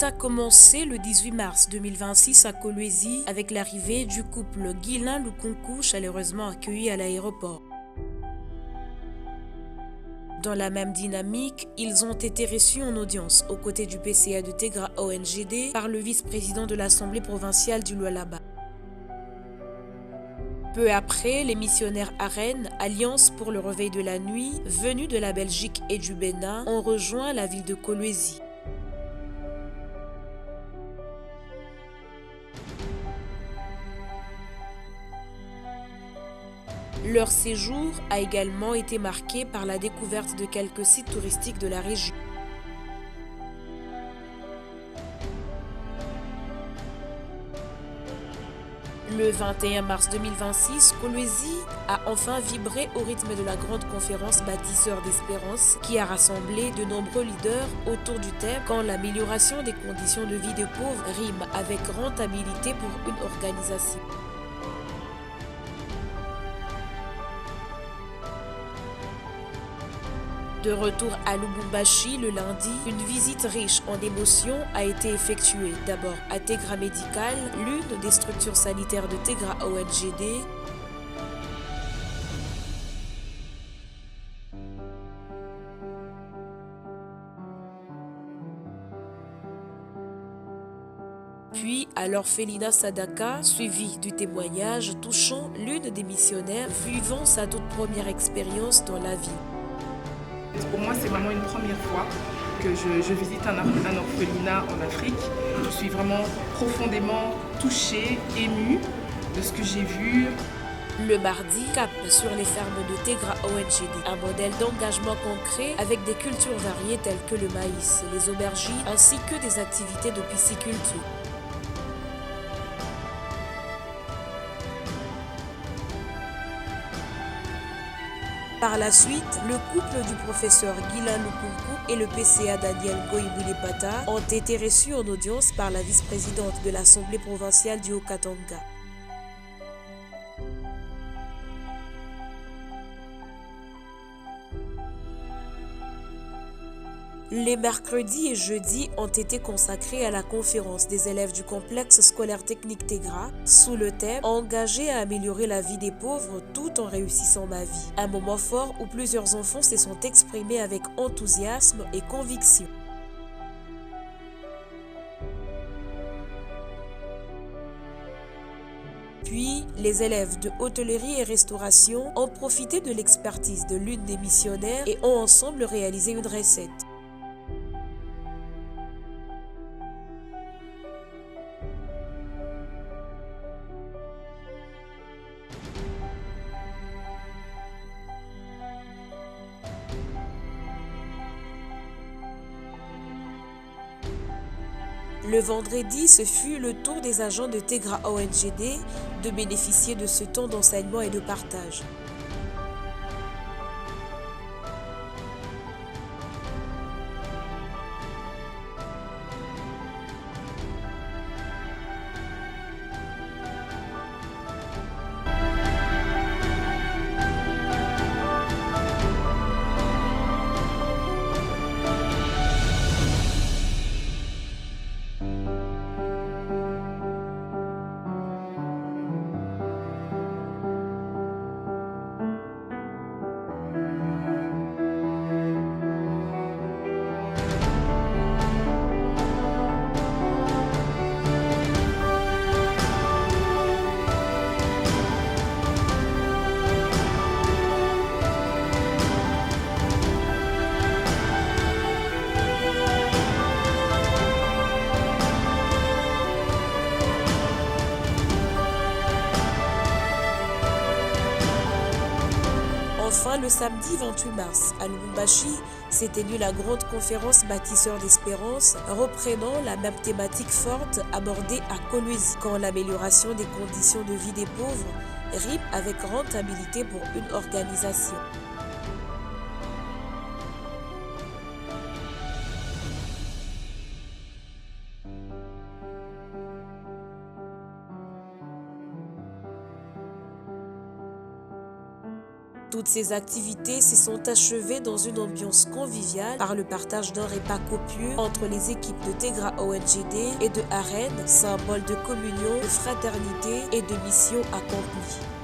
a commencé le 18 mars 2026 à Kolwezi avec l'arrivée du couple Guilain Lukunku chaleureusement accueilli à l'aéroport. Dans la même dynamique, ils ont été reçus en audience aux côtés du PCA de Tegra ONGD par le vice-président de l'Assemblée provinciale du Lualaba. Peu après, les missionnaires Arène, Alliance pour le réveil de la nuit, venus de la Belgique et du Bénin, ont rejoint la ville de Kolwezi. Leur séjour a également été marqué par la découverte de quelques sites touristiques de la région. Le 21 mars 2026, Kolwezi a enfin vibré au rythme de la grande conférence Bâtisseurs d'Espérance qui a rassemblé de nombreux leaders autour du thème « Quand l'amélioration des conditions de vie des pauvres rime avec rentabilité pour une organisation ». De retour à Lubumbashi le lundi, une visite riche en émotions a été effectuée. D'abord à Tegra Medical, l'une des structures sanitaires de Tegra ONGD. Puis à l'orphelinat Sadaka, suivi du témoignage touchant l'une des missionnaires vivant sa toute première expérience dans la vie. Pour moi, c'est vraiment une première fois que je visite un orphelinat en Afrique. Je suis vraiment profondément touchée, émue de ce que j'ai vu. Le mardi, cap sur les fermes de Tegra ONGD, un modèle d'engagement concret avec des cultures variées telles que le maïs, les aubergines ainsi que des activités de pisciculture. Par la suite, le couple du professeur Guilain Lukunku et le PCA Daniel Goïboulepata ont été reçus en audience par la vice-présidente de l'Assemblée provinciale du Haut-Katanga. Les mercredis et jeudis ont été consacrés à la conférence des élèves du complexe scolaire technique Tegra sous le thème « Engagé à améliorer la vie des pauvres tout en réussissant ma vie ». Un moment fort où plusieurs enfants se sont exprimés avec enthousiasme et conviction. Puis, les élèves de hôtellerie et restauration ont profité de l'expertise de l'une des missionnaires et ont ensemble réalisé une recette. Le vendredi, ce fut le tour des agents de Tegra ONGD de bénéficier de ce temps d'enseignement et de partage. Enfin, le samedi 28 mars, à Lubumbashi, s'est tenue la grande conférence Bâtisseurs d'Espérance, reprenant la même thématique forte abordée à Kolwezi, quand l'amélioration des conditions de vie des pauvres rime avec rentabilité pour une organisation. Toutes ces activités se sont achevées dans une ambiance conviviale par le partage d'un repas copieux entre les équipes de Tegra ONGD et de Arène, symbole de communion, de fraternité et de mission accomplie.